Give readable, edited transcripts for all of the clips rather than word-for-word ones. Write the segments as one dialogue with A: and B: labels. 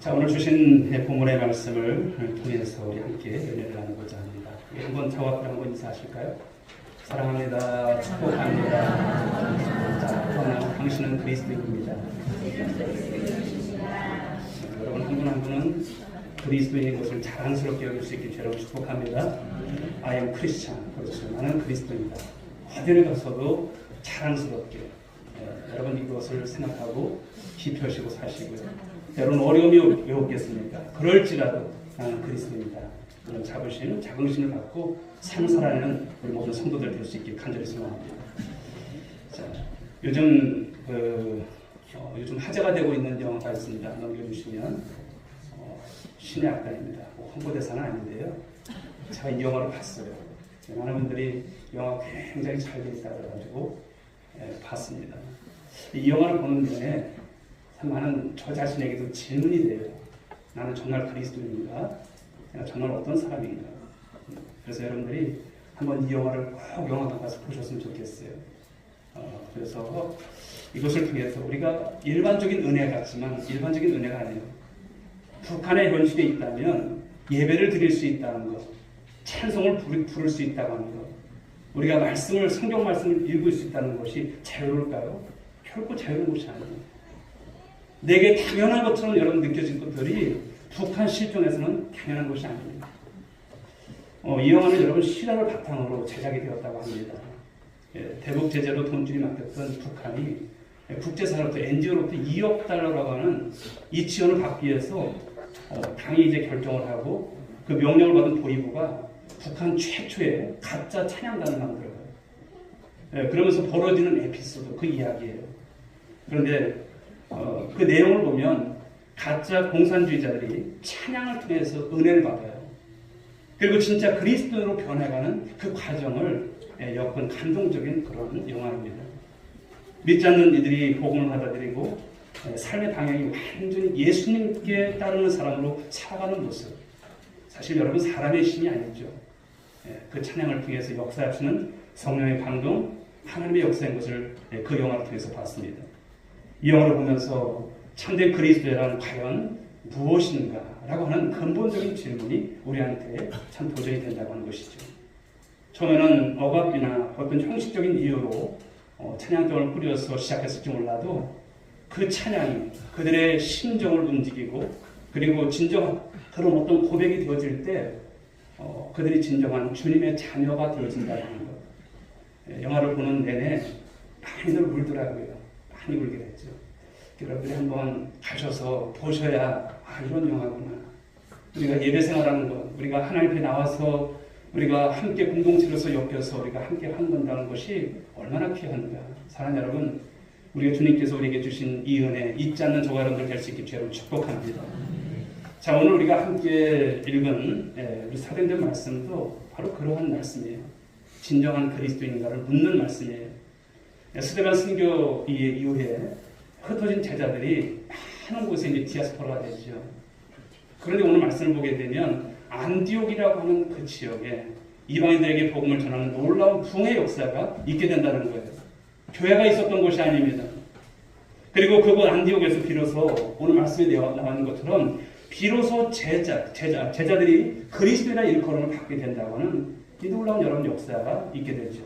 A: 자, 오늘 주신 본문의 말씀을 통해서 우리 함께 연애를 나누고자 합니다. 한번 저와 앞으로 한번 인사하실까요? 사랑합니다. 축복합니다. 자, 당신은 그리스도인입니다. 여러분 한 분 한 분은 그리스도인인 것을 자랑스럽게 여길 수 있게 여러분 축복합니다. I am Christian. 그렇죠. 나는 그리스도인이다. 어디를 가서도 자랑스럽게 여러분 이것을 생각하고 기표하시고 사시고요. 여러분 어려움이 왜 없겠습니까? 그럴지라도 나는 그리스도입니다. 그런 자긍심을 갖고 삶을 살아내는 우리 모든 성도들 될 수 있길 간절히 소망합니다. 자, 요즘 화제가 되고 있는 영화가 있습니다. 넘겨주시면 신의 악단입니다. 홍보대사는 아닌데요. 제가 이 영화를 봤어요. 많은 분들이 영화 굉장히 잘 돼 있다고 해가지고 봤습니다. 이 영화를 보는데 많은 저 자신에게도 질문이 돼요. 나는 정말 그리스도인인가? 내가 정말 어떤 사람인가? 그래서 여러분들이 한번 이 영화를 꼭 영화관 가서 보셨으면 좋겠어요. 그래서 이것을 통해서 우리가 일반적인 은혜 같지만 일반적인 은혜가 아니에요. 북한의 현실에 있다면 예배를 드릴 수 있다는 것, 찬송을 부를 수 있다고 하는 것, 우리가 성경 말씀을 읽을 수 있다는 것이 자유로울까요? 결코 자유로운 것이 아니에요. 내게 당연한 것처럼 여러분 느껴진 것들이 북한 실종에서는 당연한 것이 아닙니다. 이 영화는 여러분 실화를 바탕으로 제작이 되었다고 합니다. 대북 제재로 돈줄이 막혔던 북한이 국제사로부터 NGO로부터 2억 달러라고 하는 이 지원을 받기 위해서 당이 이제 결정을 하고 그 명령을 받은 보위부가 북한 최초의 가짜 찬양단을 만들어요. 그러면서 벌어지는 에피소드, 그 이야기예요. 그런데 그 내용을 보면 가짜 공산주의자들이 찬양을 통해서 은혜를 받아요. 그리고 진짜 그리스도인으로 변해가는 그 과정을 엮은 감동적인 그런 영화입니다. 믿지 않는 이들이 복음을 받아들이고 삶의 방향이 완전히 예수님께 따르는 사람으로 살아가는 모습. 사실 여러분 사람의 힘이 아니죠. 그 찬양을 통해서 역사하시는 성령의 감동, 하나님의 역사인 것을 그 영화를 통해서 봤습니다. 이 영화를 보면서 참된 그리스도란 과연 무엇인가 라고 하는 근본적인 질문이 우리한테 참 도전이 된다고 하는 것이죠. 처음에는 억압이나 어떤 형식적인 이유로 찬양등을 꾸려서 시작했을지 몰라도 그 찬양이 그들의 심정을 움직이고 그리고 진정한 그런 어떤 고백이 되어질 때 그들이 진정한 주님의 자녀가 되어진다는 것. 영화를 보는 내내 많이들 울더라고요. 많이 울게 됐죠. 여러분들이 한번 가셔서 보셔야 이런 영화구나. 우리가 예배 생활하는 것, 우리가 하나님 앞에 나와서 우리가 함께 공동체로서 엮여서 우리가 함께 한다는 것이 얼마나 귀한가. 사랑하는 여러분, 우리가 주님께서 우리에게 주신 이 은혜 잊지 않는 저와 여러분들 될 수 있길 주로 축복합니다. 자, 오늘 우리가 함께 읽은 우리 사도행전 말씀도 바로 그러한 말씀이에요. 진정한 그리스도인가를 묻는 말씀이에요. 스데반 순교 이후에 흩어진 제자들이 많은 곳에 이제 디아스포라가 되죠. 그런데 오늘 말씀을 보게 되면 안디옥이라고 하는 그 지역에 이방인들에게 복음을 전하는 놀라운 부흥의 역사가 있게 된다는 거예요. 교회가 있었던 곳이 아닙니다. 그리고 그곳 안디옥에서 비로소 오늘 말씀에 나오는 것처럼 비로소 제자들이 그리스도인의 일컬음을 받게 된다고 하는 이 놀라운 여러분 역사가 있게 되죠.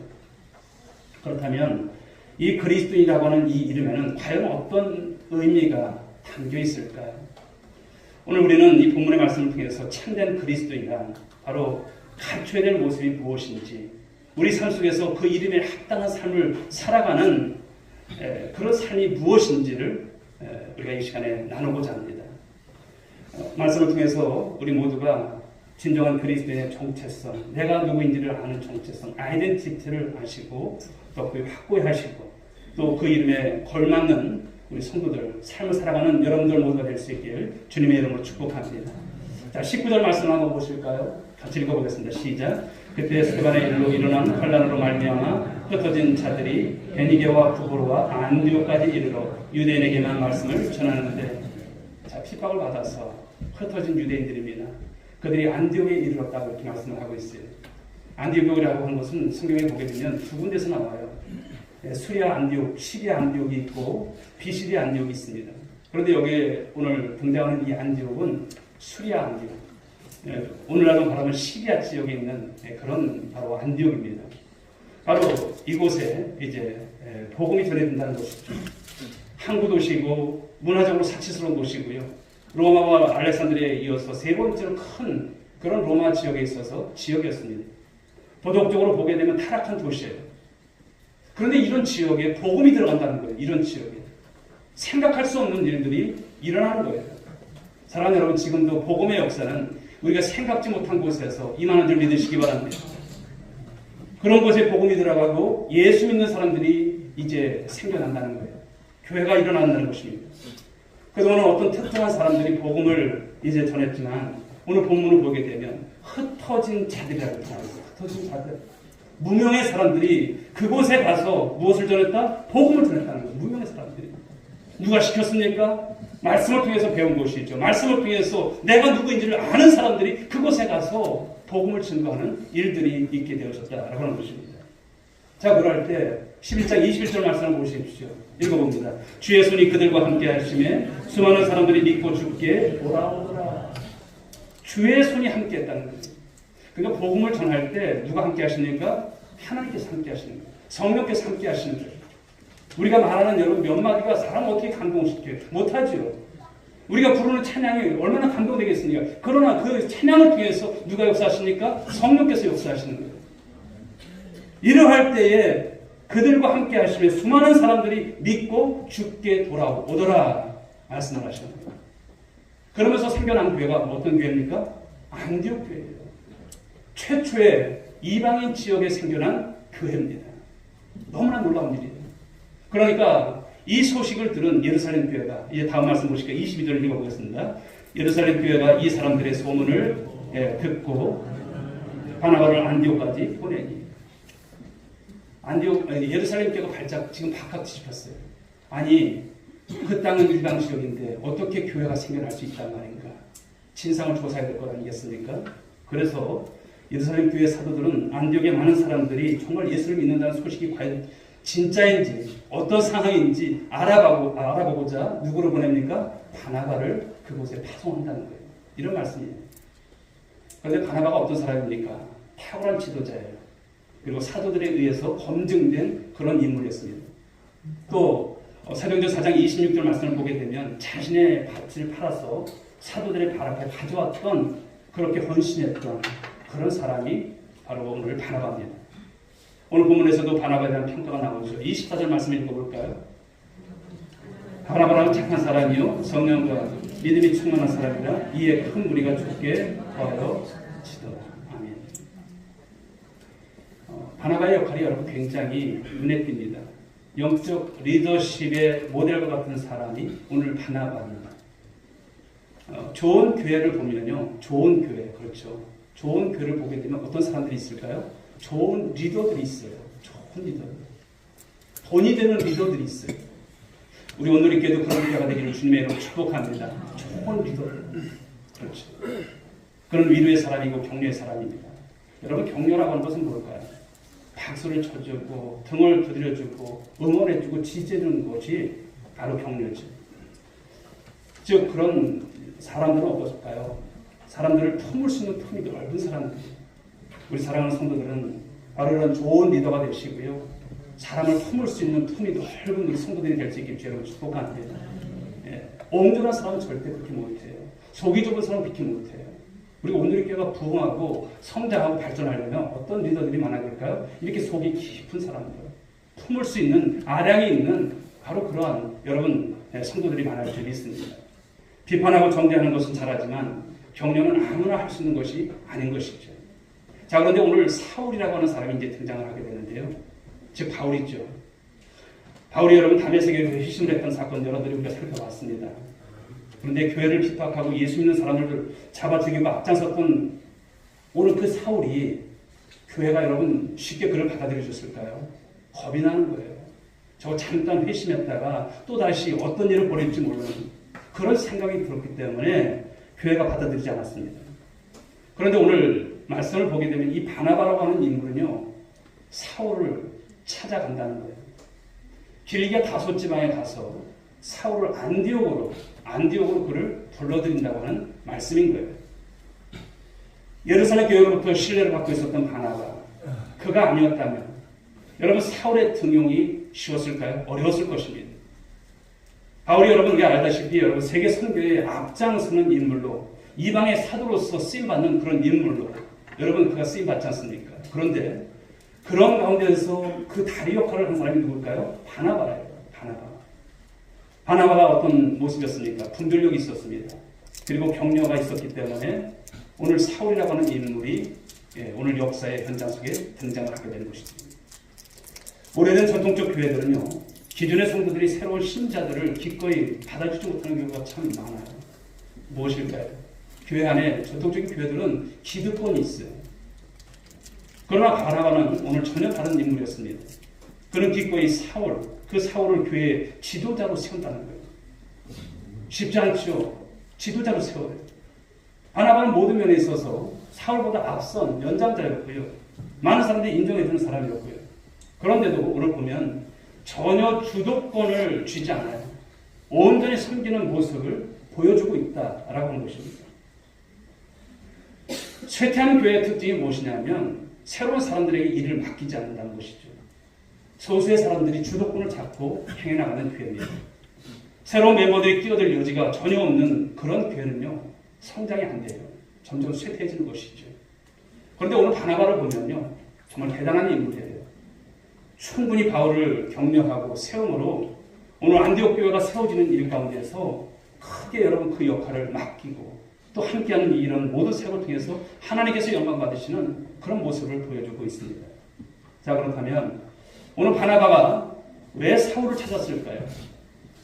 A: 그렇다면 이 그리스도인이라고 하는 이 이름에는 과연 어떤 의미가 담겨 있을까요? 오늘 우리는 이 본문의 말씀을 통해서 참된 그리스도인이란 바로 갖춰야 될 모습이 무엇인지, 우리 삶 속에서 그 이름에 합당한 삶을 살아가는 그런 삶이 무엇인지를 우리가 이 시간에 나누고자 합니다. 말씀을 통해서 우리 모두가 진정한 그리스도인의 정체성, 내가 누구인지를 아는 정체성, 아이덴티티를 아시고 또 그 확고히 하시고 또 그 이름에 걸맞는 우리 성도들, 삶을 살아가는 여러분들 모두가 될 수 있길 주님의 이름으로 축복합니다. 자, 19절 말씀 한번 보실까요? 같이 읽어보겠습니다. 시작. 그때 스데반의 일로 일어난 환난으로 말미암아 흩어진 자들이 베니게와 구브로와 안디옥까지 이르러 유대인에게만 말씀을 전하는데, 자, 핍박을 받아서 흩어진 유대인들입니다. 그들이 안디옥에 이르렀다고 이렇게 말씀을 하고 있어요. 안디옥이라고 하는 것은 성경에 보게 되면 두 군데서 나와요. 수리아 안디옥, 시리아 안디옥이 있고 비시리아 안디옥이 있습니다. 그런데 여기에 오늘 등장하는 이 안디옥은 수리아 안디옥. 오늘날로 말하면 시리아 지역에 있는 그런 바로 안디옥입니다. 바로 이곳에 이제 복음이 전해진다는 곳이죠. 항구 도시고 문화적으로 사치스러운 곳이고요. 로마와 알렉산드리아에 이어서 세 번째로 큰 그런 로마 지역에 있어서 지역이었습니다. 도덕적으로 보게 되면 타락한 도시예요. 그런데 이런 지역에 복음이 들어간다는 거예요. 이런 지역에 생각할 수 없는 일들이 일어나는 거예요. 사랑하는 여러분, 지금도 복음의 역사는 우리가 생각지 못한 곳에서 임하는 줄 믿으시기 바랍니다. 그런 곳에 복음이 들어가고 예수 믿는 사람들이 이제 생겨난다는 거예요. 교회가 일어난다는 것입니다. 그동안은 어떤 특정한 사람들이 복음을 이제 전했지만 오늘 본문을 보게 되면 흩어진 자들이라고 말합니다. 흩어진 자들. 무명의 사람들이 그곳에 가서 무엇을 전했다? 복음을 전했다는 거예요. 무명의 사람들이. 누가 시켰습니까? 말씀을 통해서 배운 것이죠. 말씀을 통해서 내가 누구인지를 아는 사람들이 그곳에 가서 복음을 증거하는 일들이 있게 되어졌다라고 하는 것입니다. 자, 그럴 때 11장 21절 말씀을 보십시오. 읽어봅니다. 주의 손이 그들과 함께 하심에 수많은 사람들이 믿고 주께 돌아오더라. 주의 손이 함께 했다는 거예요. 그러니까 복음을 전할 때 누가 함께 하시는가? 하나님께서 함께 하시는 거예요. 성령께서 함께 하시는 거예요. 우리가 말하는 여러분 몇 마디가 사람을 어떻게 감동시켜요? 못하죠. 우리가 부르는 찬양이 얼마나 감동되겠습니까? 그러나 그 찬양을 통해서 누가 역사하십니까? 성령께서 역사하시는 거예요. 이러할 때에 그들과 함께 하시며 수많은 사람들이 믿고 주께 돌아오더라 말씀을 하시는 거예요. 그러면서 생겨난 교회가 어떤 교회입니까? 안디옥 교회예요. 최초의 이방인 지역에 생겨난 교회입니다. 너무나 놀라운 일이에요. 그러니까 이 소식을 들은 예루살렘 교회가, 이제 다음 말씀 보실게요. 22절을 읽어보겠습니다. 예루살렘 교회가 이 사람들의 소문을 듣고 바나바를 안디옥까지 보내니. 예루살렘 교회가 발작 지금 바깥 뒤집혔어요. 아니, 그 땅은 일방 지역인데 어떻게 교회가 생겨날 수 있단 말인가? 진상을 조사해야 될 것 아니겠습니까? 그래서 예루살렘 교회 사도들은 안디옥의 많은 사람들이 정말 예수를 믿는다는 소식이 과연 진짜인지 어떤 상황인지 알아보고자 누구를 보냅니까? 바나바를 그곳에 파송한다는 거예요. 이런 말씀이에요. 그런데 바나바가 어떤 사람입니까? 탁월한 지도자예요. 그리고 사도들에 의해서 검증된 그런 인물이었습니다. 또 사도행전 4장 26절 말씀을 보게 되면 자신의 밭을 팔아서 사도들의 발 앞에 가져왔던, 그렇게 헌신했던 그런 사람이 바로 오늘 바나바입니다. 오늘 본문에서도 바나바에 대한 평가가 나오죠. 24절 말씀 읽어볼까요? 바나바는 착한 사람이요 성령과 믿음이 충만한 사람이라 이에 큰 무리가 주께 더하여 지더라. 아멘. 바나바의 역할이 여러분 굉장히 눈에 띕니다. 영적 리더십의 모델과 같은 사람이 오늘 바나바입니다. 좋은 교회를 보면요, 좋은 교회, 그렇죠. 좋은 교회를 보게 되면 어떤 사람들이 있을까요? 좋은 리더들이 있어요. 좋은 리더들. 돈이 되는 리더들이 있어요. 우리 오늘리교회도 그런 교회가 되기를 주님의 이름으로 축복합니다. 좋은 리더들. 그렇죠. 그런 위로의 사람이고 격려의 사람입니다. 여러분, 격려라고 하는 것은 뭘까요? 박수를 쳐주고 등을 두드려주고 응원해주고 지지해주는 것이 바로 격려죠. 즉 그런 사람들은 어떨까요? 사람들을 품을 수 있는 품이 넓은 사람들이에요. 우리 사랑하는 성도들은 바로 이런 좋은 리더가 되시고요. 사람을 품을 수 있는 품이 넓은 우리 성도들이 될 수 있게 여러분 축복합니다. 옹졸한 사람은 절대 그렇게 못해요. 속이 좁은 사람은 그렇게 못해요. 우리가 오늘 교회가 부흥하고 성장하고 발전하려면 어떤 리더들이 많아야 될까요? 이렇게 속이 깊은 사람들, 품을 수 있는 아량이 있는 바로 그러한 여러분 성도들이 많을 줄 믿습니다. 비판하고 정죄하는 것은 잘하지만 격려는 아무나 할 수 있는 것이 아닌 것이죠. 자, 그런데 오늘 사울이라고 하는 사람이 이제 등장을 하게 되는데요. 즉 바울이죠. 바울이 여러분 다메섹에서 희생을 했던 사건 여러분들이 우리가 살펴봤습니다. 그런데 교회를 핍박하고 예수 믿는 사람들을 잡아 죽이고 앞장섰던 오늘 그 사울이 교회가 여러분 쉽게 그를 받아들여 줬을까요? 겁이 나는 거예요. 저 잠깐 회심했다가 또다시 어떤 일을 벌일지 모르는 그런 생각이 들었기 때문에 교회가 받아들이지 않았습니다. 그런데 오늘 말씀을 보게 되면 이 바나바라고 하는 인물은요, 사울을 찾아간다는 거예요. 길리기아 다소 지방에 가서 사울을 안디옥으로 그를 불러들인다고 하는 말씀인 거예요. 예루살렘 교회로부터 신뢰를 받고 있었던 바나바, 그가 아니었다면 여러분 사울의 등용이 쉬웠을까요? 어려웠을 것입니다. 바울이 여러분 우리가 알다시피 여러분 세계 선교에 앞장서는 인물로, 이방의 사도로서 쓰임받는 그런 인물로 여러분 그가 쓰임받지 않습니까? 그런데 그런 가운데서 그 다리 역할을 한 사람이 누굴까요? 바나바예요. 바나바가 어떤 모습이었습니까? 분별력이 있었습니다. 그리고 격려가 있었기 때문에 오늘 사울이라고 하는 인물이 오늘 역사의 현장 속에 등장을 하게 되는 것이죠. 오래된 전통적 교회들은요, 기존의 성도들이 새로운 신자들을 기꺼이 받아주지 못하는 경우가 참 많아요. 무엇일까요? 교회 안에 전통적인 교회들은 기득권이 있어요. 그러나 바나바는 오늘 전혀 다른 인물이었습니다. 그는 기꺼이 그 사울을 교회의 지도자로 세운다는 거예요. 쉽지 않죠. 지도자로 세워요. 바나바는 모든 면에 있어서 사울보다 앞선 연장자였고요. 많은 사람들이 인정해주는 사람이었고요. 그런데도 오늘 보면 전혀 주도권을 쥐지 않아요. 온전히 섬기는 모습을 보여주고 있다라고 하는 것입니다. 쇠퇴하는 교회의 특징이 무엇이냐면 새로운 사람들에게 일을 맡기지 않는다는 것이죠. 소수의 사람들이 주도권을 잡고 행해나가는 교회입니다. 새로운 멤버들이 끼어들 여지가 전혀 없는 그런 교회는요, 성장이 안 돼요. 점점 쇠퇴해지는 것이죠. 그런데 오늘 바나바를 보면요, 정말 대단한 인물이에요. 충분히 바울을 격려하고 세움으로 오늘 안디옥 교회가 세워지는 일 가운데서 크게 여러분 그 역할을 맡기고 또 함께하는 이런 모든 세월을 통해서 하나님께서 영광 받으시는 그런 모습을 보여주고 있습니다. 자, 그렇다면 오늘 바나바가 왜 사울을 찾았을까요?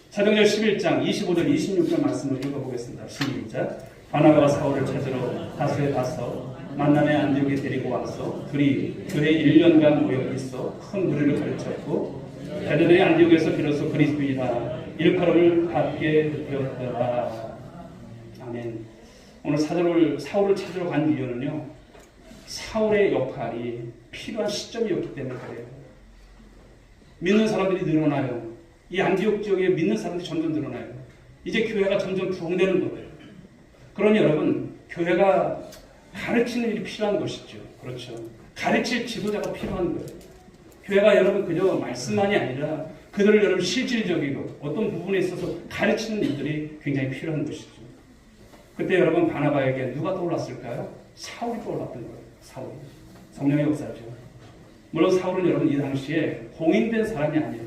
A: 사도행전 11장 25절 26절 말씀을 읽어보겠습니다. 시작. 바나바가 사울을 찾으러 다소에 가서 만남의 안디옥에 데리고 와서 둘이 교회 1년간 모여 있어 큰 무리를 가르쳤고 베드로의 안디옥에서 비로소 그리스도이다 일컬음을 받게 되었더라. 아멘. 오늘 사울을 찾으러 간 이유는요, 사울의 역할이 필요한 시점이었기 때문에 그래요. 믿는 사람들이 늘어나요. 이 안디옥 지역에 믿는 사람들이 점점 늘어나요. 이제 교회가 점점 부흥되는 거예요. 그러니 여러분, 교회가 가르치는 일이 필요한 것이죠. 그렇죠. 가르칠 지도자가 필요한 거예요. 교회가 여러분 그저 말씀만이 아니라 그들을 여러분 실질적이고 어떤 부분에 있어서 가르치는 일들이 굉장히 필요한 것이죠. 그때 여러분 바나바에게 누가 떠올랐을까요? 사울이 떠올랐던 거예요. 사울이. 성령의 역사죠. 물론 사울은 여러분 이 당시에 공인된 사람이 아니에요.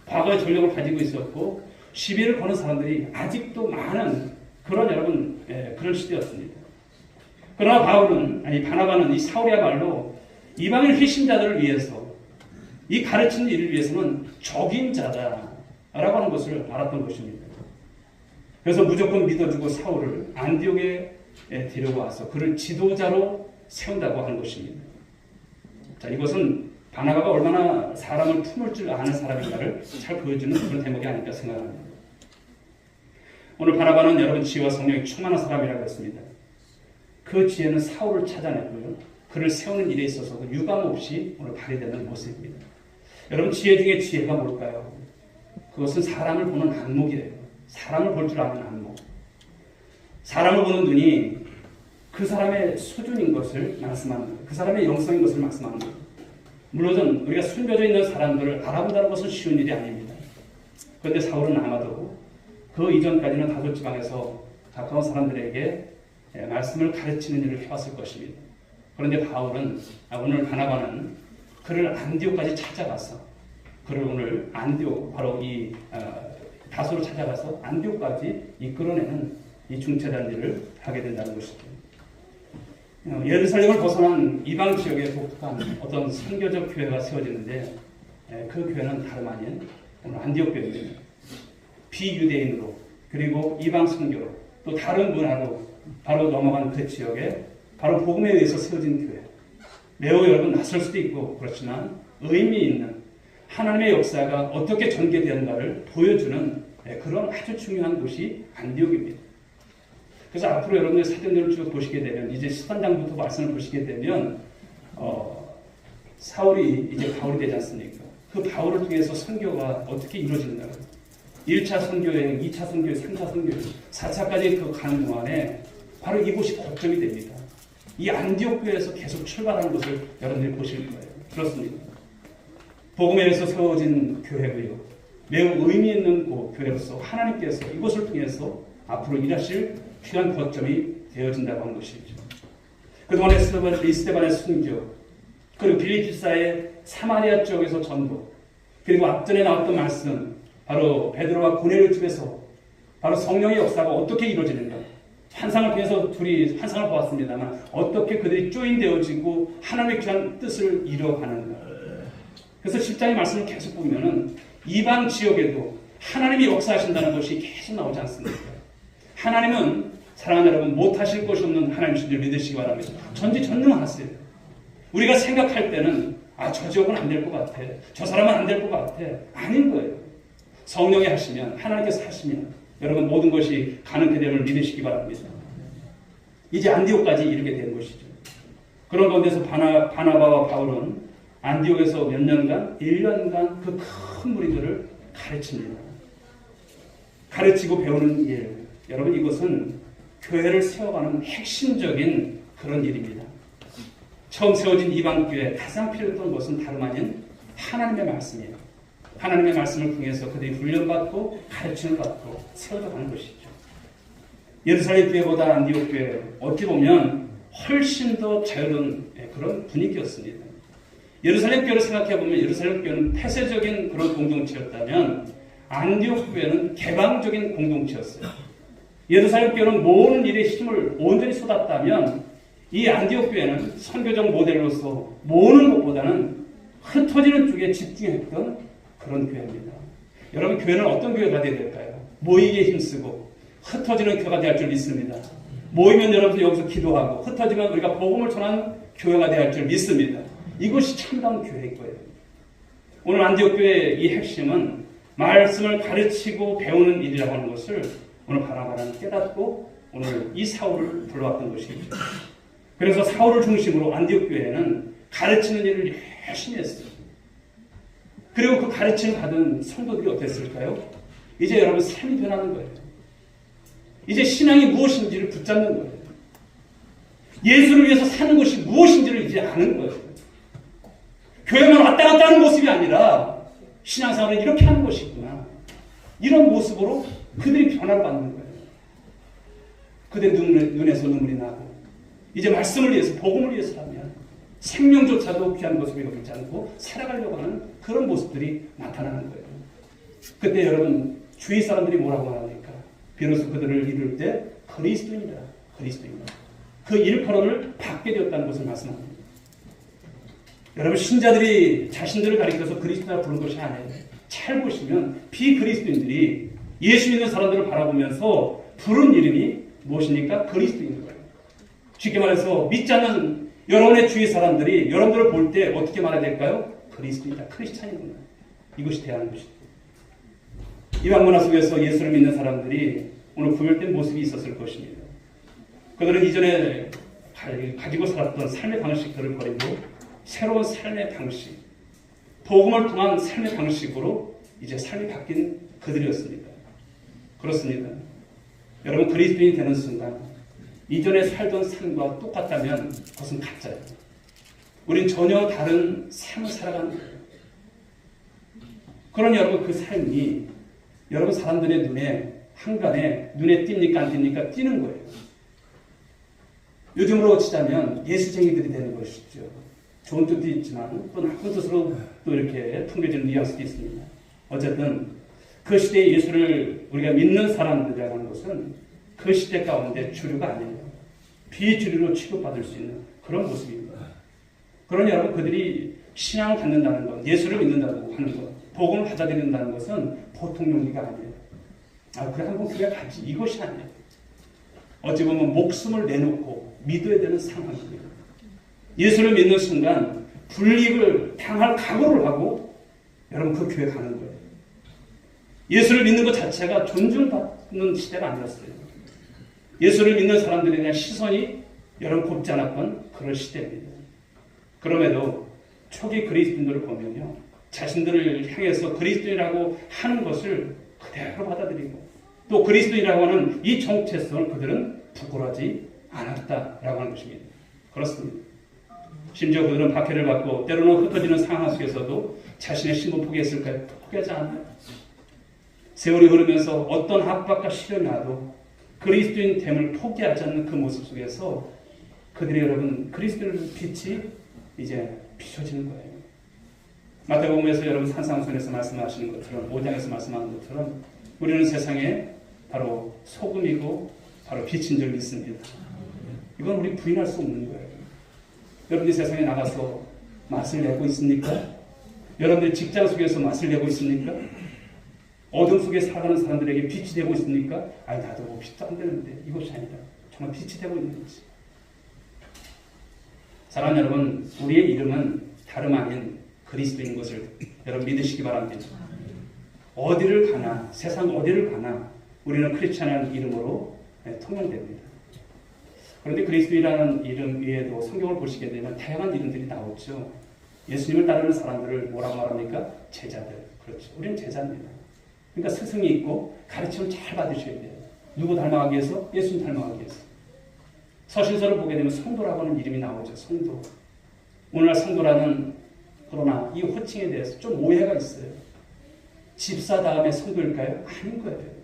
A: 과거의 전력을 가지고 있었고 시비를 거는 사람들이 아직도 많은 그런 여러분 그런 시대였습니다. 그러나 바나바는 이 사울이야말로 이방인 회심자들을 위해서 이 가르치는 일을 위해서는 적임자다라고 하는 것을 알았던 것입니다. 그래서 무조건 믿어주고 사울을 안디옥에 데려와서 그를 지도자로 세운다고 하는 것입니다. 자, 이것은 바나바가 얼마나 사람을 품을 줄 아는 사람인가를 잘 보여주는 그런 대목이 아닐까 생각합니다. 오늘 바나바는 여러분 지혜와 성령이 충만한 사람이라고 했습니다. 그 지혜는 사울을 찾아냈고요. 그를 세우는 일에 있어서도 유감없이 오늘 발휘되는 모습입니다. 여러분 지혜 중에 지혜가 뭘까요? 그것은 사람을 보는 안목이에요. 사람을 볼 줄 아는 안목. 사람을 보는 눈이 그 사람의 수준인 것을 말씀하는 거예요. 그 사람의 영성인 것을 말씀하는 거예요. 물론 우리가 숨겨져 있는 사람들을 알아본다는 것은 쉬운 일이 아닙니다. 그런데 사울은 아마도 그 이전까지는 다섯 지방에서 가까운 사람들에게 말씀을 가르치는 일을 해왔을 것입니다. 그런데 오늘 바나바는 그를 안디옥까지 찾아가서 그를 오늘 안디옥 바로 이 다소로 찾아가서 안디옥까지 이끌어내는 이 중차대한 일을 하게 된다는 것이죠. 예루살렘을 벗어난 이방 지역에 독특한 어떤 선교적 교회가 세워지는데 그 교회는 다름 아닌 오늘 안디옥 교회입니다. 비유대인으로 그리고 이방 선교로 또 다른 문화로 바로 넘어간 그 지역에 바로 복음에 의해서 세워진 교회. 매우 여러분 낯설 수도 있고 그렇지만 의미 있는 하나님의 역사가 어떻게 전개되는가를 보여주는 그런 아주 중요한 곳이 안디옥입니다. 그래서 앞으로 여러분들 사전들을 쭉 보시게 되면 이제 13장부터 말씀을 보시게 되면 사울이 이제 바울이 되지 않습니까? 그 바울을 통해서 선교가 어떻게 이루어지는가. 1차 선교여행, 2차 선교여행, 3차 선교여행, 4차까지 그 가는 동안에 바로 이곳이 거점이 됩니다. 이 안디옥 교회에서 계속 출발하는 것을 여러분들이 보실 거예요. 그렇습니다. 복음에서 세워진 교회고요. 매우 의미 있는 교회로서 하나님께서 이곳을 통해서 앞으로 일하실 귀한 거점이 되어진다고 하는 것이죠. 그동안 에스테반의 순교, 그리고 빌립보사의 사마리아 쪽에서 전도, 그리고 앞전에 나왔던 말씀, 바로 베드로와 고넬료 집에서 바로 성령의 역사가 어떻게 이루어지는가. 환상을 통해서 둘이 환상을 보았습니다만 어떻게 그들이 조인되어지고 하나님의 귀한 뜻을 이루어가는가. 그래서 10장의 말씀을 계속 보면은 이방 지역에도 하나님이 역사하신다는 것이 계속 나오지 않습니까? 하나님은 사랑하는 여러분 못하실 것이 없는 하나님이신 줄 믿으시기 바랍니다. 전지전능하세요. 우리가 생각할 때는 저 지역은 안 될 것 같아. 저 사람은 안 될 것 같아. 아닌 거예요. 성령이 하시면 하나님께서 하시면 여러분 모든 것이 가능하게 됨을 믿으시기 바랍니다. 이제 안디옥까지 이르게 된 것이죠. 그런 가운데서 바나바와 바울은 안디옥에서 몇 년간 1년간 그 큰 무리들을 가르칩니다. 가르치고 배우는 일. 여러분 이것은 교회를 세워가는 핵심적인 그런 일입니다. 처음 세워진 이방교회 가장 필요했던 것은 다름 아닌 하나님의 말씀이에요. 하나님의 말씀을 통해서 그들이 훈련받고 가르침을 받고 세워져가는 것이죠. 예루살렘 교회보다 안디옥 교회 어찌 보면 훨씬 더 자유로운 그런 분위기였습니다. 예루살렘 교회를 생각해보면 예루살렘 교회는 폐쇄적인 그런 공동체였다면 안디옥 교회는 개방적인 공동체였어요. 예루살렘 교회는 모든 일에 힘을 온전히 쏟았다면 이 안디옥 교회는 선교적 모델로서 모으는 것보다는 흩어지는 쪽에 집중했던 그런 교회입니다. 여러분 교회는 어떤 교회가 되어야 될까요? 모이기에 힘쓰고 흩어지는 교회가 될 줄 믿습니다. 모이면 여러분들 여기서 기도하고 흩어지면 우리가 복음을 전하는 교회가 될 줄 믿습니다. 이것이 참다운 교회일 거예요. 오늘 안디옥 교회의 이 핵심은 말씀을 가르치고 배우는 일이라고 하는 것을 오늘 바나바는 깨닫고 오늘 이 사울을 불러왔던 것이죠. 그래서 사울을 중심으로 안디옥 교회는 가르치는 일을 열심히 했어요. 그리고 그 가르침을 받은 성도들이 어땠을까요? 이제 여러분 삶이 변하는 거예요. 이제 신앙이 무엇인지를 붙잡는 거예요. 예수를 위해서 사는 것이 무엇인지를 이제 아는 거예요. 교회만 왔다 갔다 하는 모습이 아니라 신앙생활은 이렇게 하는 것이구나. 이런 모습으로 그들이 변화를 받는 거예요. 그들의 눈에서 눈물이 나고 이제 말씀을 위해서 복음을 위해서라면 생명조차도 귀한 것을 여기지 않고 살아가려고 하는 그런 모습들이 나타나는 거예요. 그때 여러분 주위 사람들이 뭐라고 말합니까? 비로소 그들을 이룰 때 그리스도인이다. 그리스도인이다. 그 일컬음을 받게 되었다는 것을 말씀합니다. 여러분 신자들이 자신들을 가리켜서 그리스도라 부른 것이 아니에요. 잘 보시면 비그리스도인들이 예수 믿는 사람들을 바라보면서 부른 이름이 무엇입니까? 그리스도인 거예요. 쉽게 말해서 믿지 않는 여러분의 주위 사람들이 여러분들을 볼 때 어떻게 말해야 될까요? 그리스도이다. 크리스찬이구나. 이것이 대하는 것이죠. 이방 문화 속에서 예수를 믿는 사람들이 오늘 구별된 모습이 있었을 것입니다. 그들은 이전에 가지고 살았던 삶의 방식들을 버리고 새로운 삶의 방식, 복음을 통한 삶의 방식으로 이제 삶이 바뀐 그들이었습니다. 그렇습니다. 여러분 그리스도인이 되는 순간 이전에 살던 삶과 똑같다면 그것은 가짜예요. 우린 전혀 다른 삶을 살아가는 거예요. 그러니 여러분 그 삶이 여러분 사람들의 눈에 한간에 눈에 띕니까 안 띕니까? 띄는 거예요. 요즘으로 치자면 예수쟁이들이 되는 것이죠. 좋은 뜻도 있지만 또 나쁜 뜻으로 또 이렇게 풍겨지는 뉘앙스도 있습니다. 어쨌든 그 시대의 예수를 우리가 믿는 사람들이라는 것은 그 시대 가운데 주류가 아니에요. 비주류로 취급받을 수 있는 그런 모습입니다. 그러니 여러분 그들이 신앙을 갖는다는 것, 예수를 믿는다고 하는 것, 복음을 받아들인다는 것은 보통 용기가 아니에요. 그래 한번 교회 가지. 이것이 아니에요. 어찌 보면 목숨을 내놓고 믿어야 되는 상황입니다. 예수를 믿는 순간 불이익을 당할 각오를 하고 여러분 그 교회 가는 거예요. 예수를 믿는 것 자체가 존중받는 시대가 아니었어요. 예수를 믿는 사람들에 대한 시선이 여러분 곱지 않았던 그런 시대입니다. 그럼에도 초기 그리스도인들을 보면요. 자신들을 향해서 그리스도인이라고 하는 것을 그대로 받아들이고 또 그리스도인이라고 하는 이 정체성을 그들은 부끄러워하지 않았다라고 하는 것입니다. 그렇습니다. 심지어 그들은 박해를 받고 때로는 흩어지는 상황 속에서도 자신의 신분 포기했을까요? 포기하지 않아요. 세월이 흐르면서 어떤 압박과 시련이 와도 그리스도인 됨을 포기하지 않는 그 모습 속에서 그들의 여러분 그리스도의 빛이 이제 비춰지는 거예요. 마태복음에서 여러분 산상순에서 말씀하시는 것처럼 5장에서 말씀하는 것처럼 우리는 세상에 바로 소금이고 바로 빛인 줄 믿습니다. 이건 우리 부인할 수 없는 거예요. 여러분이 세상에 나가서 맛을 내고 있습니까? 여러분들이 직장 속에서 맛을 내고 있습니까? 어둠 속에 살아가는 사람들에게 빛이 되고 있습니까? 아니 나도 뭐 빛도 안 되는데 이것이 아니라 정말 빛이 되고 있는 거지. 사랑하는 여러분, 우리의 이름은 다름 아닌 그리스도인 것을 여러분 믿으시기 바랍니다. 어디를 가나 세상 어디를 가나 우리는 크리스찬이라는 이름으로 통용됩니다. 그런데 그리스도인이라는 이름 위에도 성경을 보시게 되면 다양한 이름들이 나오죠. 예수님을 따르는 사람들을 뭐라고 말합니까? 제자들. 그렇죠. 우리는 제자입니다. 그러니까 스승이 있고 가르침을 잘 받으셔야 돼요. 누구 닮아가기 위해서? 예수님 닮아가기 위해서. 서신서를 보게 되면 성도라고 하는 이름이 나오죠. 성도. 오늘날 성도라는 그러나 이 호칭에 대해서 좀 오해가 있어요. 집사 다음에 성도일까요? 아닌 거예요.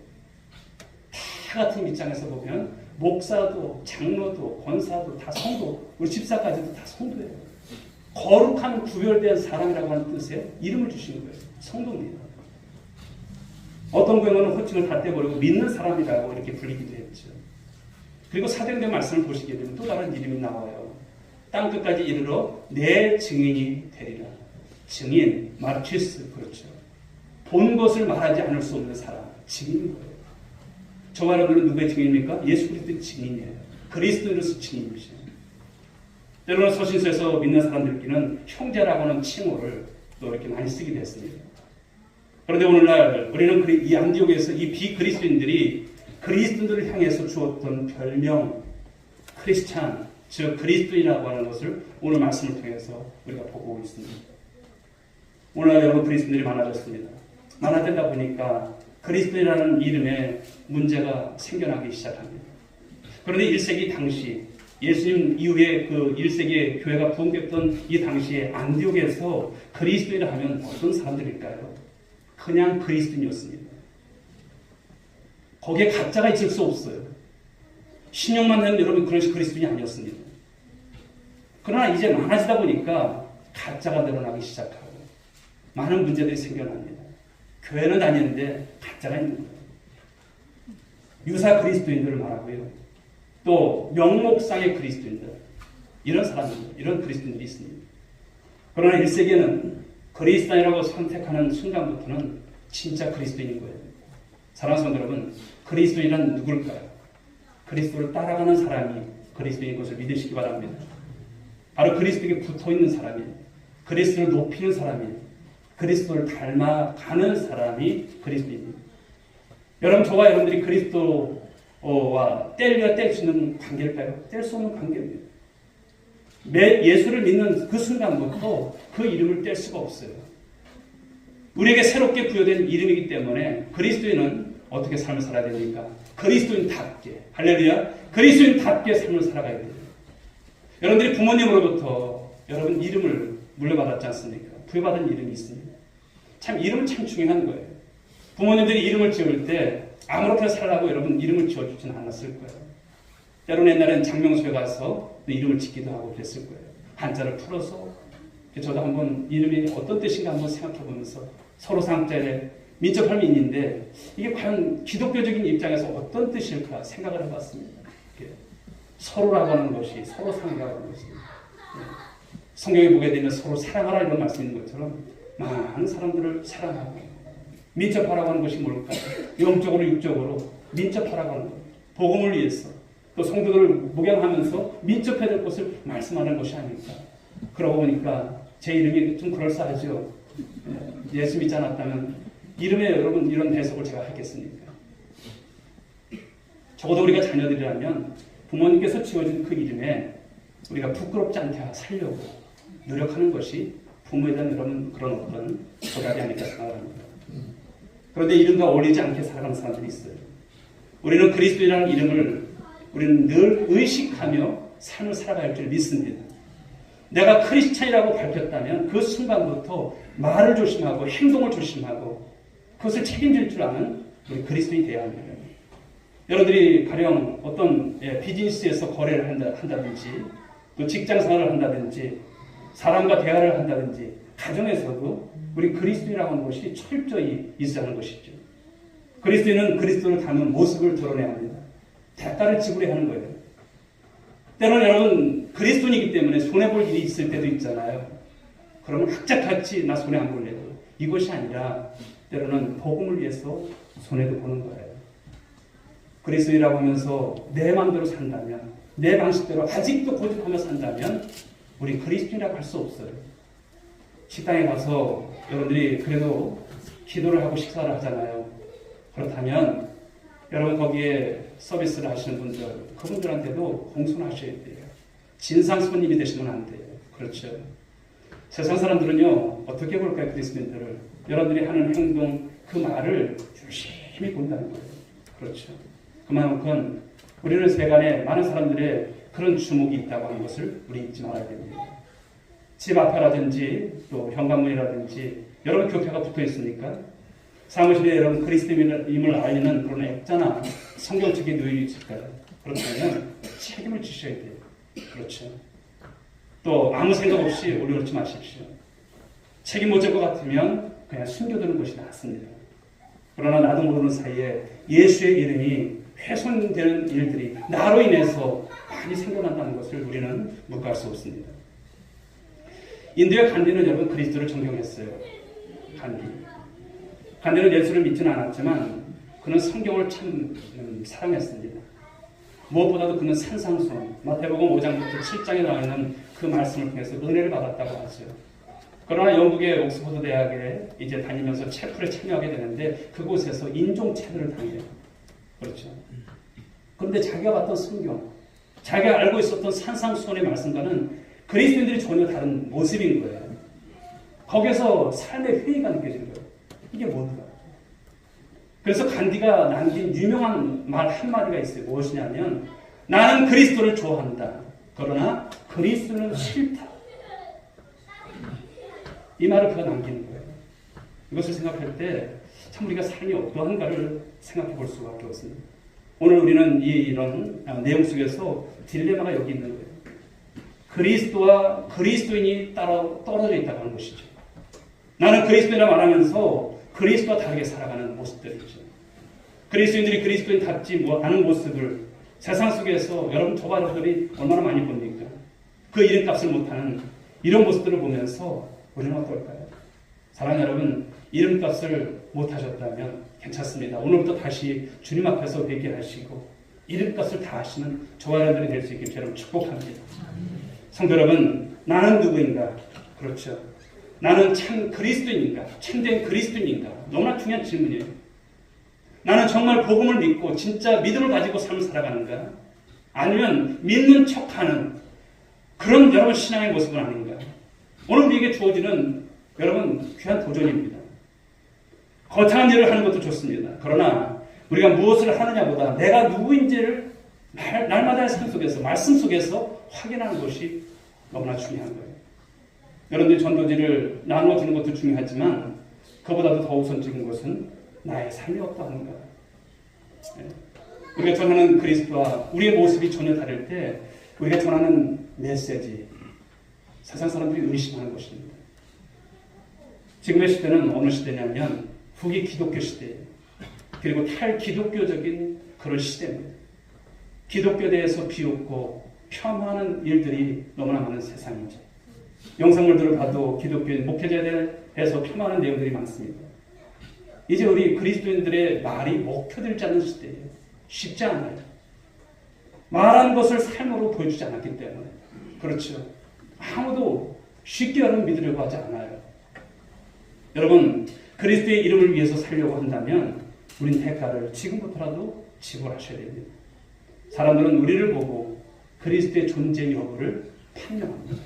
A: 다 같은 입장에서 보면 목사도 장로도 권사도 다 성도, 우리 집사까지도 다 성도예요. 거룩한 구별된 사람이라고 하는 뜻의 이름을 주시는 거예요. 성도입니다. 어떤 경우는 호칭을 다 떼버리고 믿는 사람이라고 이렇게 불리기도 했죠. 그리고 사도행전 말씀을 보시게 되면 또 다른 이름이 나와요. 땅끝까지 이르러 내 증인이 되리라. 증인, 마르티스, 그렇죠. 본 것을 말하지 않을 수 없는 사람, 증인인 거예요. 저와 여러분은 누구의 증인입니까? 예수 그리스도의 증인이에요. 그리스도로서 증인이죠. 때로는 서신서에서 믿는 사람들끼리는 형제라고 하는 칭호를 또 이렇게 많이 쓰기도 했습니다. 그런데 오늘날 우리는 이 안디옥에서 이 비그리스도인들이 그리스도인들을 향해서 주었던 별명 크리스찬, 즉 그리스도인이라고 하는 것을 오늘 말씀을 통해서 우리가 보고 있습니다. 오늘날 여러분 그리스도인들이 많아졌습니다. 많아지다 보니까 그리스도인이라는 이름에 문제가 생겨나기 시작합니다. 그런데 1세기 당시 예수님 이후에 그 1세기에 교회가 부흥됐던 이 당시에 안디옥에서 그리스도인을 하면 어떤 사람들일까요? 그냥 그리스도인이었습니다. 거기에 가짜가 있을 수 없어요. 신용만 내는 여러분 그런 그리스도인이 아니었습니다. 그러나 이제 많아지다 보니까 가짜가 늘어나기 시작하고 많은 문제들이 생겨납니다. 교회는 다니는데 가짜가 있는 거예요. 유사 그리스도인들을 말하고요. 또 명목상의 그리스도인들, 이런 사람들, 이런 그리스도인들이 있습니다. 그러나 1세기에는 그리스도인이라고 선택하는 순간부터는 진짜 그리스도인인 거예요. 사랑하는 성도 여러분, 그리스도인은 누굴까요? 그리스도를 따라가는 사람이 그리스도인 것을 믿으시기 바랍니다. 바로 그리스도에게 붙어있는 사람이, 그리스도를 높이는 사람이, 그리스도를 닮아가는 사람이 그리스도입니다. 여러분, 저와 여러분들이 그리스도와 뗄래야 뗄 수 있는 관계일까요? 뗄 수 없는 관계입니다. 예수를 믿는 그 순간부터 그 이름을 뗄 수가 없어요. 우리에게 새롭게 부여된 이름이기 때문에 그리스도인은 어떻게 삶을 살아야 됩니까? 그리스도인답게, 할렐루야, 그리스도인답게 삶을 살아가야 돼요. 여러분들이 부모님으로부터 여러분 이름을 물려받았지 않습니까? 부여받은 이름이 있습니다. 참 이름은 참 중요한 거예요. 부모님들이 이름을 지을 때 아무렇게나 살라고 여러분 이름을 지어주지는 않았을 거예요. 때로는 옛날에는 장명소에 가서 이름을 짓기도 하고 그랬을 거예요. 한자를 풀어서. 저도 한번 이름이 어떤 뜻인가 한번 생각해 보면서 서로 상자에 민첩함이 있는데 이게 과연 기독교적인 입장에서 어떤 뜻일까 생각을 해봤습니다. 서로라고 하는 것이 서로 상이라고 하는 것입니다. 성경에 보게 되면 서로 사랑하라 이런 말씀이 있는 것처럼 많은 사람들을 사랑하고 민첩하라고 하는 것이 뭘까요? 영적으로 육적으로 민첩하라고 하는 것. 복음을 위해서 또 성도들을 목양하면서 민첩해야 될 것을 말씀하는 것이 아닐까. 그러고 보니까 제 이름이 좀 그럴싸하죠. 예수 믿지 않았다면 이름에 여러분 이런 해석을 제가 하겠습니까? 적어도 우리가 자녀들이라면 부모님께서 지어준 그 이름에 우리가 부끄럽지 않게 살려고 노력하는 것이 부모에 대한 여러분 그런 어떤 보답이 아닐까 생각합니다. 그런데 이름과 어울리지 않게 살아가는 사람들이 있어요. 우리는 그리스도인이라는 이름을 우리는 늘 의식하며 삶을 살아갈 줄 믿습니다. 내가 크리스찬이라고 밝혔다면 그 순간부터 말을 조심하고 행동을 조심하고 그것을 책임질 줄 아는 우리 그리스도인이 되어야 합니다. 여러분들이 가령 어떤 비즈니스에서 거래를 한다든지 또 직장 생활을 한다든지 사람과 대화를 한다든지 가정에서도 우리 그리스도인이라고 하는 것이 철저히 있어야 하는 것이죠. 그리스도인은 그리스도를 닮은 모습을 드러내야 합니다. 대가를 지불해야 하는 거예요. 때로는 여러분 그리스도인이기 때문에 손해볼 일이 있을 때도 있잖아요. 그러면 학자같이 나 손해 안 볼래요. 이것이 아니라 때로는 복음을 위해서 손해도 보는 거예요. 그리스도인이라고 하면서 내 마음대로 산다면 내 방식대로 아직도 고집하며 산다면 우리 그리스도인이라고 할 수 없어요. 식당에 가서 여러분들이 그래도 기도를 하고 식사를 하잖아요. 그렇다면 여러분 거기에 서비스를 하시는 분들 그분들한테도 공손하셔야 돼요. 진상 손님이 되시면 안 돼요. 그렇죠. 세상 사람들은요 어떻게 볼까요? 그리스도인들을 여러분들이 하는 행동 그 말을 열심히 본다는 거예요. 그렇죠. 그만큼 우리는 세간에 많은 사람들의 그런 주목이 있다고 하는 것을 우리 잊지 말아야 됩니다. 집 앞에라든지 또 현관문이라든지 여러분 교회가 붙어 있으니까 사무실에 여러분 그리스도인임을 알리는 그런 액자나 성경책이 놓여 있을까요? 그렇다면 책임을 지셔야 돼요. 그렇죠. 또 아무 생각 없이 올려놓지 마십시오. 책임 못 질 것 같으면 그냥 숨겨두는 것이 낫습니다. 그러나 나도 모르는 사이에 예수의 이름이 훼손되는 일들이 나로 인해서 많이 생겨난다는 것을 우리는 묵과할 수 없습니다. 인도의 간디는 여러분 그리스도를 존경했어요. 간디는 예수를 믿지는 않았지만 그는 성경을 참 사랑했습니다. 무엇보다도 그는 산상수훈, 마태복음 5장부터 7장에 나와 있는 그 말씀을 통해서 은혜를 받았다고 하죠. 그러나 영국의 옥스퍼드 대학에 이제 다니면서 체풀에 참여하게 되는데 그곳에서 인종차별을 당해요. 그렇죠. 그런데 자기가 봤던 성경, 자기가 알고 있었던 산상수훈의 말씀과는 그리스도인들이 전혀 다른 모습인 거예요. 거기서 삶의 회의가 느껴진 거예요. 이게 뭘까? 그래서 간디가 남긴 유명한 말 한마디가 있어요. 무엇이냐면 나는 그리스도를 좋아한다. 그러나 그리스도는 싫다. 이 말을 그가 남기는 거예요. 이것을 생각할 때 참 우리가 삶이 어떠한가를 생각해 볼 수밖에 없습니다. 오늘 우리는 이런 내용 속에서 딜레마가 여기 있는 거예요. 그리스도와 그리스도인이 떨어져 있다고 하는 것이죠. 나는 그리스도인이라 말하면서 그리스도와 다르게 살아가는 모습들이죠. 그리스도인들이 그리스도인답지 않은 모습을 세상 속에서 여러분 도발들이 얼마나 많이 봅니까? 그 이름값을 못하는 이런 모습들을 보면서 우리는 어떨까요? 사랑하는 여러분, 이름값을 못하셨다면 괜찮습니다. 오늘부터 다시 주님 앞에서 회개하시고 이름값을 다 하시는 저와 여러분들이 될 수 있길 저는 축복합니다. 성도 여러분, 나는 누구인가? 그렇죠. 나는 참 그리스도인인가? 참된 그리스도인인가? 너무나 중요한 질문이에요. 나는 정말 복음을 믿고 진짜 믿음을 가지고 삶을 살아가는가? 아니면 믿는 척하는 그런 여러분 신앙의 모습은 아닌가? 오늘 우리에게 주어지는 여러분 귀한 도전입니다. 거창한 일을 하는 것도 좋습니다. 그러나 우리가 무엇을 하느냐보다 내가 누구인지를 날마다의 삶 속에서 말씀 속에서 확인하는 것이 너무나 중요한 거예요. 여러분들이 전도지를 나누어주는 것도 중요하지만 그보다도 더 우선적인 것은 나의 삶이 어떠한가. 우리가 전하는 그리스도와 우리의 모습이 전혀 다를 때 우리가 전하는 메시지 세상 사람들이 의심하는 것입니다. 지금의 시대는 어느 시대냐면 후기 기독교 시대예요. 그리고 탈기독교적인 그런 시대입니다. 기독교에 대해서 비웃고 폄하하는 일들이 너무나 많은 세상이죠. 영상물들을 봐도 기독교인 목회자에 대해서 폄하하는 내용들이 많습니다. 이제 우리 그리스도인들의 말이 먹혀들지 않는 시대예요. 쉽지 않아요. 말한 것을 삶으로 보여주지 않았기 때문에. 그렇죠. 아무도 쉽게 여러분 믿으려고 하지 않아요. 여러분, 그리스도의 이름을 위해서 살려고 한다면 우린 대가를 지금부터라도 지불하셔야 됩니다. 사람들은 우리를 보고 그리스도의 존재 여부를 판명합니다.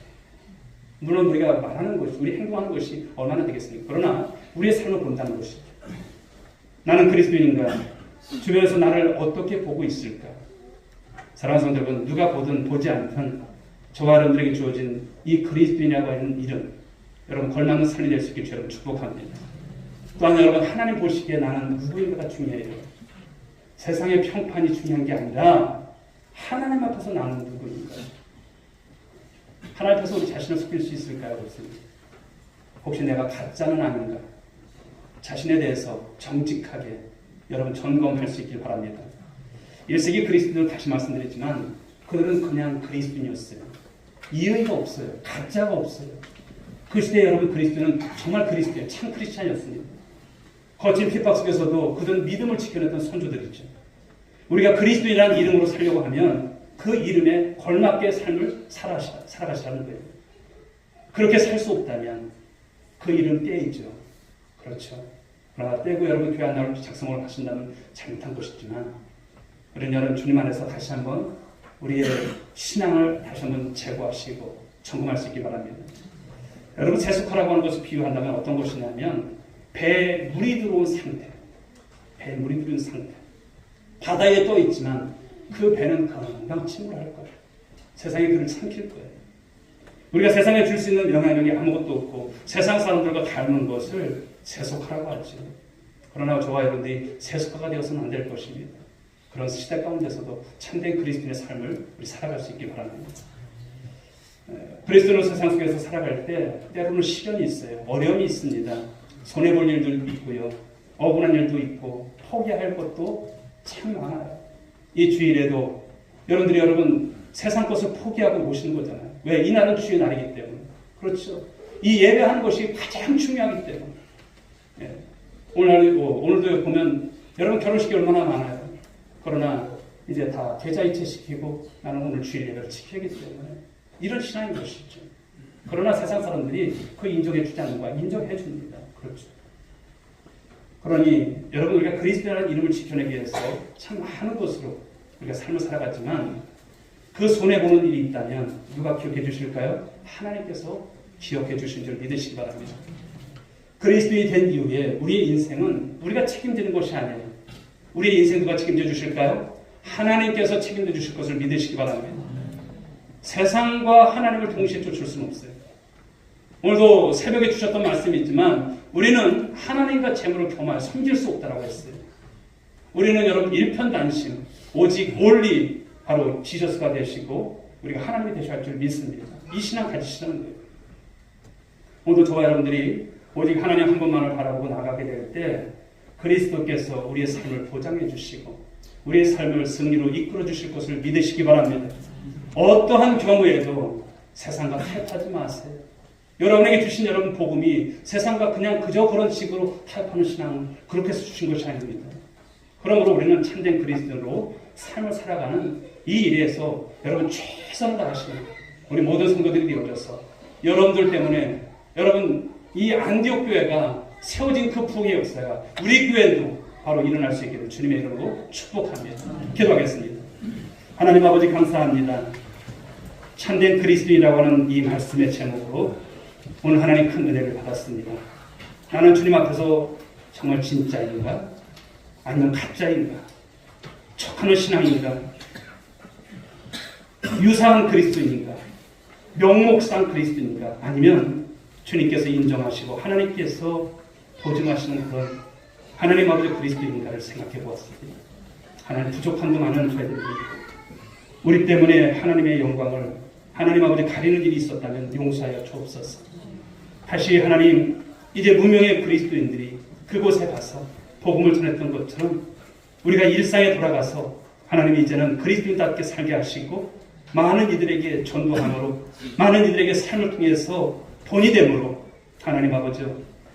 A: 물론 우리가 말하는 것이, 우리 행동하는 것이 얼마나 되겠습니까? 그러나 우리의 삶을 본다는 것이죠. 나는 그리스도인인가? 주변에서 나를 어떻게 보고 있을까? 사랑하는 성도 여러분, 누가 보든 보지 않든 저와 여러분들에게 주어진 이 그리스도인이라고 하는 이름, 여러분 걸맞는 삶이 될 수 있길 여러분 축복합니다. 또한 여러분, 하나님 보시기에 나는 누구인가가 중요해요. 세상의 평판이 중요한 게 아니라 하나님 앞에서 나는 누구인가. 하나님 앞에서 우리 자신을 속일 수 있을까요? 혹시 내가 가짜는 아닌가? 자신에 대해서 정직하게 여러분 점검할 수 있길 바랍니다. 1세기 그리스도인들 다시 말씀드리지만 그들은 그냥 그리스도인이었어요. 이의가 없어요. 가짜가 없어요. 그 시대에 여러분 그리스도는 정말 그리스도예요. 참 크리스찬이었습니다. 거친 핍박 속에서도 그들은 믿음을 지켜냈던 선조들이죠. 우리가 그리스도인이라는 이름으로 살려고 하면 그 이름에 걸맞게 삶을 살아가시라는 거예요. 그렇게 살 수 없다면 그 이름 떼이죠. 그렇죠. 그러나 떼고 여러분 교회 안 나올 작성을 하신다면 잘못한 것이지만 우리는 여러분 주님 안에서 다시 한번 우리의 신앙을 다시 한번 재고하시고 점검할 수 있기 바랍니다. 여러분 세속화라고 하는 것을 비유한다면 어떤 것이냐면 배에 물이 들어온 상태. 배에 물이 들어온 상태. 바다에 떠 있지만 그 배는 금방 침몰할 거예요. 세상에 그를 삼킬 거예요. 우리가 세상에 줄 수 있는 영향력이 아무것도 없고 세상 사람들과 닮은 것을 세속화라고 하죠. 그러나 저와 여러분들이 세속화가 되어서는 안 될 것입니다. 그런 시대 가운데서도 참된 그리스도인의 삶을 우리 살아갈 수 있기 바랍니다. 그리스도는 세상 속에서 살아갈 때 때로는 시련이 있어요. 어려움이 있습니다. 손해볼 일도 있고요. 억울한 일도 있고 포기할 것도 참 많아요. 이 주일에도 여러분 세상 것을 포기하고 오시는 거잖아요. 왜? 이 날은 주의 날이기 때문에. 그렇죠. 이 예배하는 것이 가장 중요하기 때문에. 예. 오늘도 보면 여러분 결혼식이 얼마나 많아요. 그러나 이제 다 계좌이체 시키고 나는 오늘 주일 예배를 지키기 때문에 이런 신앙인 것이죠. 그러나 세상 사람들이 그 인정해 주지 않는 거야. 인정해 줍니다. 그렇죠. 그러니 여러분 우리가 그리스도라는 이름을 지켜내기 위해서 참 많은 것으로 우리가 삶을 살아갔지만 그 손해보는 일이 있다면 누가 기억해 주실까요? 하나님께서 기억해 주신 줄 믿으시기 바랍니다. 그리스도인이 된 이후에 우리의 인생은 우리가 책임지는 것이 아니에요. 우리의 인생 누가 책임져 주실까요? 하나님께서 책임져 주실 것을 믿으시기 바랍니다. 세상과 하나님을 동시에 쫓을 수는 없어요. 오늘도 새벽에 주셨던 말씀이 있지만 우리는 하나님과 재물을 겸하여 섬길 수 없다고 했어요. 우리는 여러분 일편단심 오직 올리 바로 지저스가 되시고 우리가 하나님이 되셔야 할 줄 믿습니다. 이 신앙 가지시는 거예요. 오늘도 저와 여러분들이 오직 하나님 한 분만을 바라보고 나가게 될 때 그리스도께서 우리의 삶을 보장해 주시고 우리의 삶을 승리로 이끌어 주실 것을 믿으시기 바랍니다. 어떠한 경우에도 세상과 타협하지 마세요. 여러분에게 주신 여러분 복음이 세상과 그냥 그저 그런 식으로 타협하는 신앙을 그렇게 해서 주신 것이 아닙니다. 그러므로 우리는 참된 그리스도로 삶을 살아가는 이 일에서 여러분 최선을 다하시는 우리 모든 성도들이 되어져서 여러분들 때문에 여러분 이 안디옥 교회가 세워진 그 부흥의 역사가 우리 교회도 바로 일어날 수 있기를 주님의 이름으로 축복합니다. 기도하겠습니다. 하나님 아버지 감사합니다. 참된 그리스도인이라고 하는 이 말씀의 제목으로 오늘 하나님 큰 은혜를 받았습니다. 나는 주님 앞에서 정말 진짜인가? 아니면 가짜인가? 척하는 신앙인가? 유사한 그리스도인인가? 명목상 그리스도인인가? 아니면 주님께서 인정하시고 하나님께서 보증하시는 그런 하나님 아버지 그리스도인가를 생각해 보았습니다. 하나님 부족함도 많은 저희들이 우리 때문에 하나님의 영광을 하나님 아버지 가리는 일이 있었다면 용서하여 주옵소서. 다시 하나님 이제 무명의 그리스도인들이 그곳에 가서 복음을 전했던 것처럼 우리가 일상에 돌아가서 하나님이 이제는 그리스도인답게 살게 하시고 많은 이들에게 전도함으로 많은 이들에게 삶을 통해서 본이 됨으로 하나님 아버지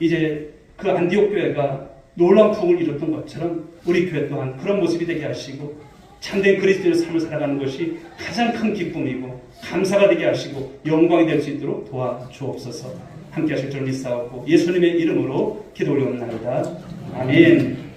A: 이제 그 안디옥 교회가 놀라운 부흥을 이뤘던 것처럼 우리 교회 또한 그런 모습이 되게 하시고 참된 그리스도인의 삶을 살아가는 것이 가장 큰 기쁨이고 감사가 되게 하시고 영광이 될 수 있도록 도와주옵소서. 함께 하실 줄 믿사옵고 예수님의 이름으로 기도 올려옵나이다. 아멘.